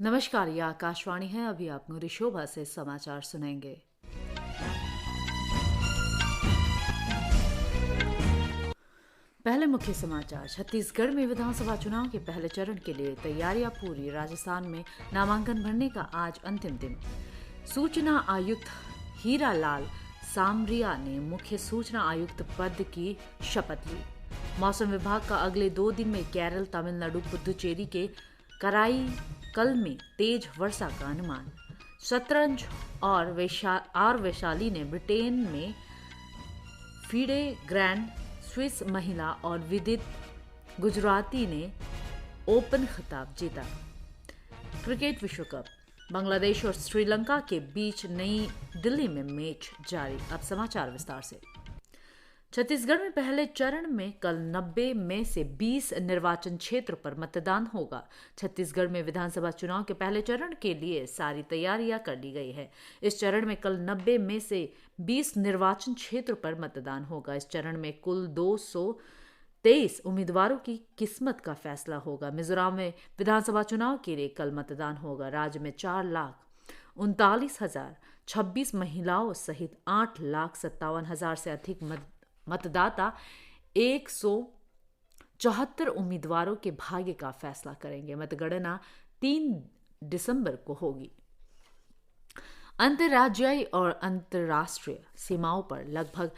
नमस्कार, ये आकाशवाणी है। अभी आप शोभा से समाचार सुनेंगे। पहले मुख्य समाचार। छत्तीसगढ़ में विधानसभा चुनाव के पहले चरण के लिए तैयारियां पूरी। राजस्थान में नामांकन भरने का आज अंतिम दिन। सूचना आयुक्त हीरालाल सामरिया ने मुख्य सूचना आयुक्त पद की शपथ ली। मौसम विभाग का अगले 2 दिन में केरल, तमिलनाडु, पुदुचेरी के कराईकल में तेज वर्षा का अनुमान। शतरंज और वैशाली ने ब्रिटेन में फीडे ग्रैंड स्विस महिला और विदित गुजराती ने ओपन खिताब जीता। क्रिकेट विश्व कप। बांग्लादेश और श्रीलंका के बीच नई दिल्ली में मैच जारी। अब समाचार विस्तार से। छत्तीसगढ़ में पहले चरण में कल 90 में से 20 निर्वाचन क्षेत्र पर मतदान होगा। छत्तीसगढ़ में विधानसभा चुनाव के पहले चरण के लिए सारी तैयारियां कर ली गई है। इस चरण में कल 90 में से 20 निर्वाचन क्षेत्र पर मतदान होगा। इस चरण में कुल 223 उम्मीदवारों की किस्मत का फैसला होगा। मिजोरम में विधानसभा चुनाव के लिए कल मतदान होगा। राज्य में 4,39,026 महिलाओं सहित 8,57,000 से अधिक मतदाता 174 उम्मीदवारों के भाग्य का फैसला करेंगे। मतगणना 3 दिसंबर को होगी। अंतर्राज्यीय और अंतर्राष्ट्रीय सीमाओं पर लगभग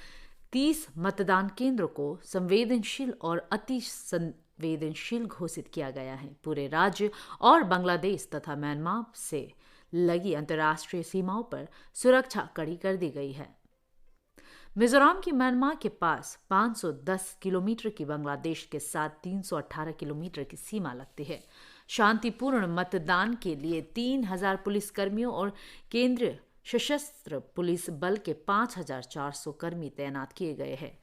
30 मतदान केंद्रों को संवेदनशील और अति संवेदनशील घोषित किया गया है। पूरे राज्य और बांग्लादेश तथा म्यांमार से लगी अंतर्राष्ट्रीय सीमाओं पर सुरक्षा कड़ी कर दी गई है। मिजोरम की म्यांमार के पास 510 किलोमीटर की, बांग्लादेश के साथ 318 किलोमीटर की सीमा लगती है। शांतिपूर्ण मतदान के लिए 3,000 पुलिसकर्मियों और केंद्रीय सशस्त्र पुलिस बल के 5,400 कर्मी तैनात किए गए हैं।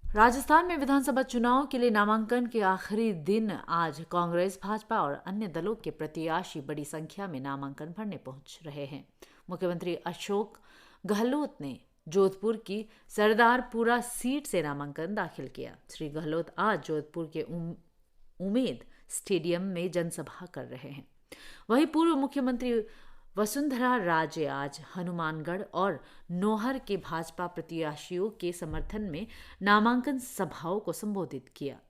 राजस्थान में विधानसभा चुनाव के लिए नामांकन के आखिरी दिन आज कांग्रेस, भाजपा और अन्य दलों के प्रत्याशी बड़ी संख्या में नामांकन भरने पहुंच रहे हैं। मुख्यमंत्री अशोक गहलोत ने जोधपुर की सरदारपुरा सीट से नामांकन दाखिल किया। श्री गहलोत आज जोधपुर के उमेद स्टेडियम में जनसभा कर रहे हैं। वहीं पूर्व मुख्यमंत्री वसुंधरा राजे आज हनुमानगढ़ और नौहर के भाजपा प्रत्याशियों के समर्थन में नामांकन सभाओं को संबोधित किया।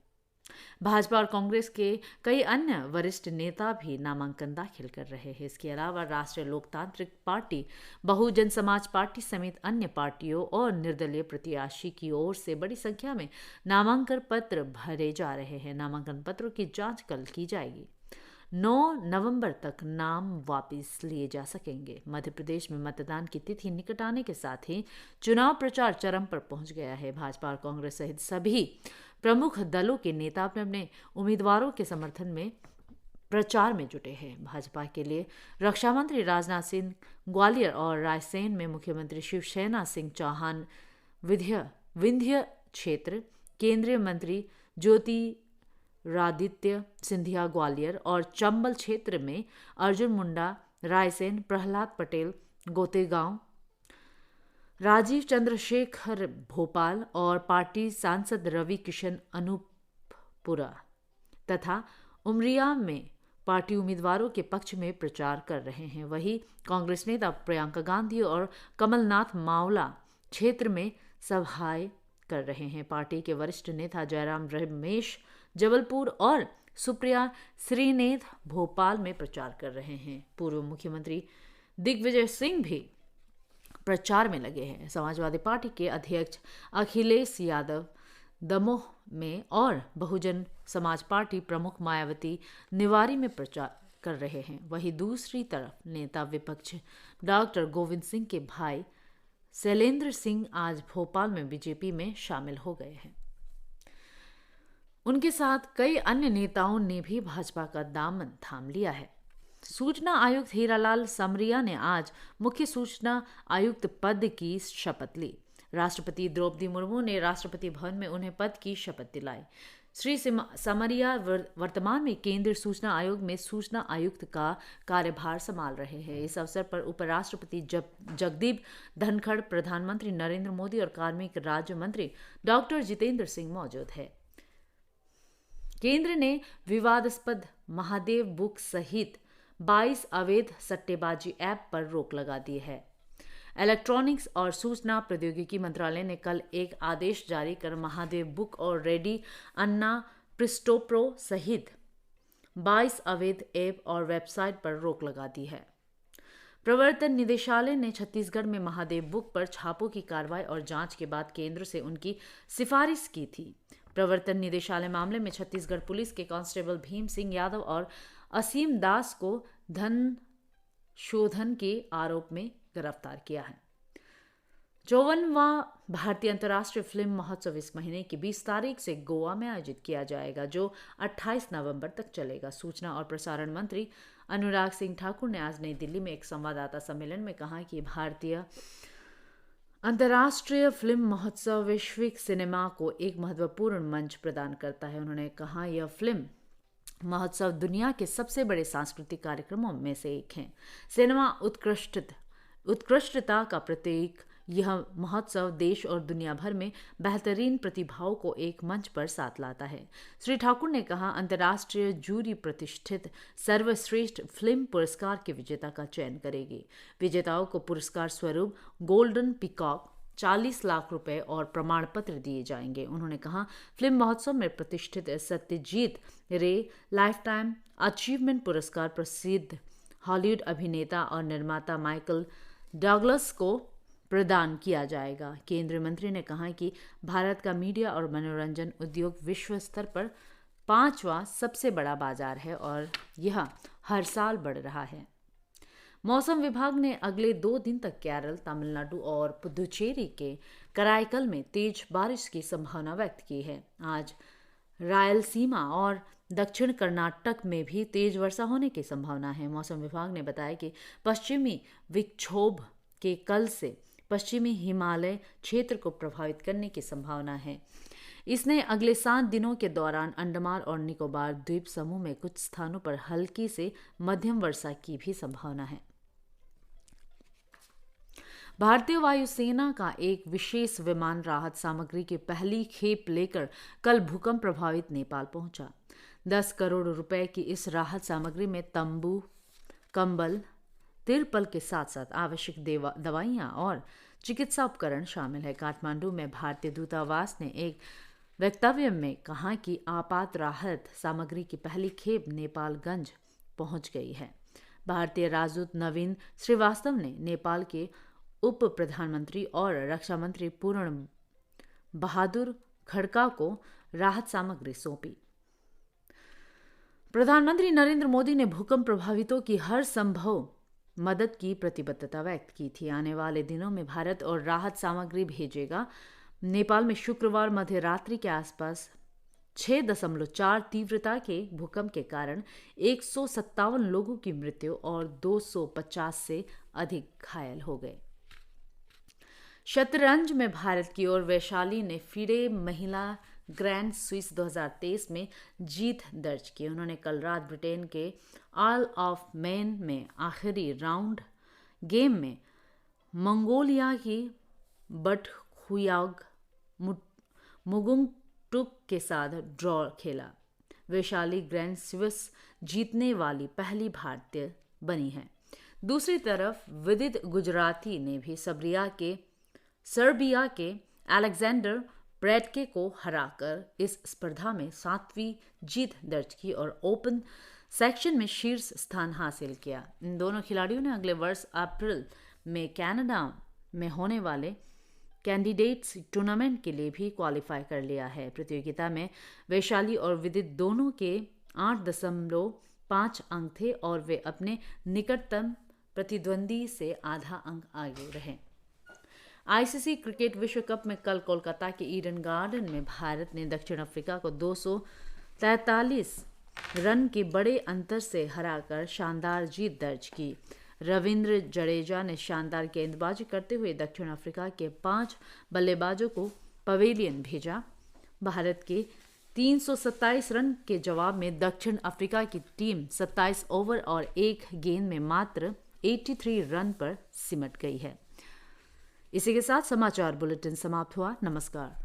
भाजपा और कांग्रेस के कई अन्य वरिष्ठ नेता भी नामांकन दाखिल कर रहे हैं। इसके अलावा राष्ट्रीय लोकतांत्रिक पार्टी, बहुजन समाज पार्टी समेत अन्य पार्टियों और निर्दलीय प्रत्याशी की ओर से बड़ी संख्या में नामांकन पत्र भरे जा रहे हैं। नामांकन पत्रों की जांच कल की जाएगी। 9 नवंबर तक नाम वापस लिए जा सकेंगे। मध्य प्रदेश में मतदान की तिथि निकट आने के साथ ही चुनाव प्रचार चरम पर पहुंच गया है। भाजपा और कांग्रेस सहित सभी प्रमुख दलों के नेता अपने अपने उम्मीदवारों के समर्थन में प्रचार में जुटे हैं। भाजपा के लिए रक्षा मंत्री राजनाथ सिंह ग्वालियर और रायसेन में, मुख्यमंत्री शिवसेना सिंह चौहान विंध्य क्षेत्र, केंद्रीय मंत्री ज्योतिरादित्य सिंधिया ग्वालियर और चंबल क्षेत्र में, अर्जुन मुंडा रायसेन, प्रहलाद पटेल गोतेगांव, राजीव चंद्रशेखर भोपाल और पार्टी सांसद रवि किशन अनूपपुरा तथा उमरिया में पार्टी उम्मीदवारों के पक्ष में प्रचार कर रहे हैं। वहीं कांग्रेस नेता प्रियंका गांधी और कमलनाथ मावला क्षेत्र में सभाएं कर रहे हैं। पार्टी के वरिष्ठ नेता जयराम रमेश जबलपुर और सुप्रिया श्रीनेत भोपाल में प्रचार कर रहे हैं। पूर्व मुख्यमंत्री दिग्विजय सिंह भी प्रचार में लगे हैं। समाजवादी पार्टी के अध्यक्ष अखिलेश यादव दमोह में और बहुजन समाज पार्टी प्रमुख मायावती निवारी में प्रचार कर रहे हैं। वहीं दूसरी तरफ नेता विपक्ष डॉक्टर गोविंद सिंह के भाई शैलेंद्र सिंह आज भोपाल में बीजेपी में शामिल हो गए हैं। उनके साथ कई अन्य नेताओं ने भी भाजपा का दामन थाम लिया है। सूचना आयुक्त हीरालाल सामरिया ने आज मुख्य सूचना आयुक्त पद की शपथ ली। राष्ट्रपति द्रौपदी मुर्मू ने राष्ट्रपति भवन में उन्हें पद की शपथ दिलाई। श्री सामरिया वर्तमान में केंद्रीय सूचना आयोग में सूचना आयुक्त का कार्यभार संभाल रहे हैं। इस अवसर पर उपराष्ट्रपति जगदीप धनखड़, प्रधानमंत्री नरेंद्र मोदी और कार्मिक राज्य मंत्री डॉक्टर जितेंद्र सिंह मौजूद हैं। केंद्र ने विवादास्पद महादेव बुक सहित 22 अवैध सट्टेबाजी ऐप पर रोक लगा दी है। इलेक्ट्रॉनिक्स और सूचना प्रौद्योगिकी मंत्रालय ने कल एक आदेश जारी कर महादेव बुक और रेडी अन्ना प्रिस्टोप्रो सहित 22 अवैध ऐप और वेबसाइट पर रोक लगा दी है। प्रवर्तन निदेशालय ने छत्तीसगढ़ में महादेव बुक पर छापों की कार्रवाई और जांच के बाद केंद्र से उनकी सिफारिश की थी। प्रवर्तन निदेशालय मामले में छत्तीसगढ़ पुलिस के कांस्टेबल भीम सिंह यादव और असीम दास को धन शोधन के आरोप में गिरफ्तार किया है। 54वां भारतीय अंतर्राष्ट्रीय फिल्म महोत्सव इस महीने की 20 तारीख से गोवा में आयोजित किया जाएगा, जो 28 नवंबर तक चलेगा। सूचना और प्रसारण मंत्री अनुराग सिंह ठाकुर ने आज नई दिल्ली में एक संवाददाता सम्मेलन में कहा कि भारतीय अंतर्राष्ट्रीय फिल्म महोत्सव वैश्विक सिनेमा को एक महत्वपूर्ण मंच प्रदान करता है। उन्होंने कहा, यह फिल्म महोत्सव दुनिया के सबसे बड़े सांस्कृतिक कार्यक्रमों में से एक है। सिनेमा उत्कृष्टता का प्रतीक, यह महोत्सव देश और दुनिया भर में बेहतरीन प्रतिभाओं को एक मंच पर साथ लाता है। श्री ठाकुर ने कहा, अंतर्राष्ट्रीय जूरी प्रतिष्ठित सर्वश्रेष्ठ फिल्म पुरस्कार के विजेता का चयन करेगी। विजेताओं को पुरस्कार स्वरूप गोल्डन पीकॉक, 40 लाख रुपए और प्रमाण पत्र दिए जाएंगे। उन्होंने कहा, फिल्म महोत्सव में प्रतिष्ठित सत्यजीत रे लाइफटाइम अचीवमेंट पुरस्कार प्रसिद्ध हॉलीवुड अभिनेता और निर्माता माइकल डगलस को प्रदान किया जाएगा। केंद्रीय मंत्री ने कहा कि भारत का मीडिया और मनोरंजन उद्योग विश्व स्तर पर 5वां सबसे बड़ा बाजार है और यह हर साल बढ़ रहा है। मौसम विभाग ने अगले 2 दिन तक केरल, तमिलनाडु और पुदुचेरी के कराईकल में तेज बारिश की संभावना व्यक्त की है। आज रायलसीमा और दक्षिण कर्नाटक में भी तेज वर्षा होने की संभावना है। मौसम विभाग ने बताया कि पश्चिमी विक्षोभ के कल से पश्चिमी हिमालय क्षेत्र को प्रभावित करने की संभावना है। इसने अगले 7 दिनों के दौरान अंडमान और निकोबार द्वीप समूह में कुछ स्थानों पर हल्की से मध्यम वर्षा की भी संभावना है। भारतीय वायुसेना का एक विशेष विमान राहत सामग्री की पहली खेप लेकर कल भूकंप प्रभावित नेपाल पहुंचा। 10 करोड़ रुपए की इस राहत सामग्री में तंबू, कंबल, तिरपल के साथ साथ आवश्यक दवाइयां और चिकित्सा उपकरण शामिल है। काठमांडू में भारतीय दूतावास ने एक वक्तव्य में कहा कि आपात राहत सामग्री की पहली खेप नेपालगंज पहुंच गई है। भारतीय राजदूत नवीन श्रीवास्तव ने नेपाल के उप प्रधानमंत्री और रक्षा मंत्री पूर्ण बहादुर खड़का को राहत सामग्री सौंपी। प्रधानमंत्री नरेंद्र मोदी ने भूकंप प्रभावितों की हर संभव मदद की प्रतिबद्धता व्यक्त की थी। आने वाले दिनों में भारत और राहत सामग्री भेजेगा। नेपाल में शुक्रवार मध्य रात्रि के आसपास 6.4 तीव्रता के भूकंप के कारण 157 लोगों की मृत्यु और 250 से अधिक घायल हो गए। शतरंज में भारत की ओर वैशाली ने फिडे महिला ग्रैंड स्विस 2023 में जीत दर्ज की। उन्होंने कल रात ब्रिटेन के आइल ऑफ मैन में आखिरी राउंड गेम में मंगोलिया की बटखुयाग मुगुंगटुक के साथ ड्रॉ खेला। वैशाली ग्रैंड स्विस जीतने वाली पहली भारतीय बनी है। दूसरी तरफ विदित गुजराती ने भी सर्बिया के अलेक्जेंडर ब्रैडके को हराकर इस स्पर्धा में 7वीं जीत दर्ज की और ओपन सेक्शन में शीर्ष स्थान हासिल किया। इन दोनों खिलाड़ियों ने अगले वर्ष अप्रैल में कनाडा में होने वाले कैंडिडेट्स टूर्नामेंट के लिए भी क्वालिफाई कर लिया है। प्रतियोगिता में वैशाली और विदित दोनों के 8.5 अंक थे और वे अपने निकटतम प्रतिद्वंदी से आधा अंक आगे रहे। आईसीसी क्रिकेट विश्व कप में कल कोलकाता के ईडन गार्डन में भारत ने दक्षिण अफ्रीका को 243 रन के बड़े अंतर से हराकर शानदार जीत दर्ज की। रविंद्र जडेजा ने शानदार गेंदबाजी करते हुए दक्षिण अफ्रीका के 5 बल्लेबाजों को पवेलियन भेजा। भारत के 327 रन के जवाब में दक्षिण अफ्रीका की टीम 27 ओवर और 1 गेंद में मात्र 83 रन पर सिमट गई है। इसी के साथ समाचार बुलेटिन समाप्त हुआ। नमस्कार।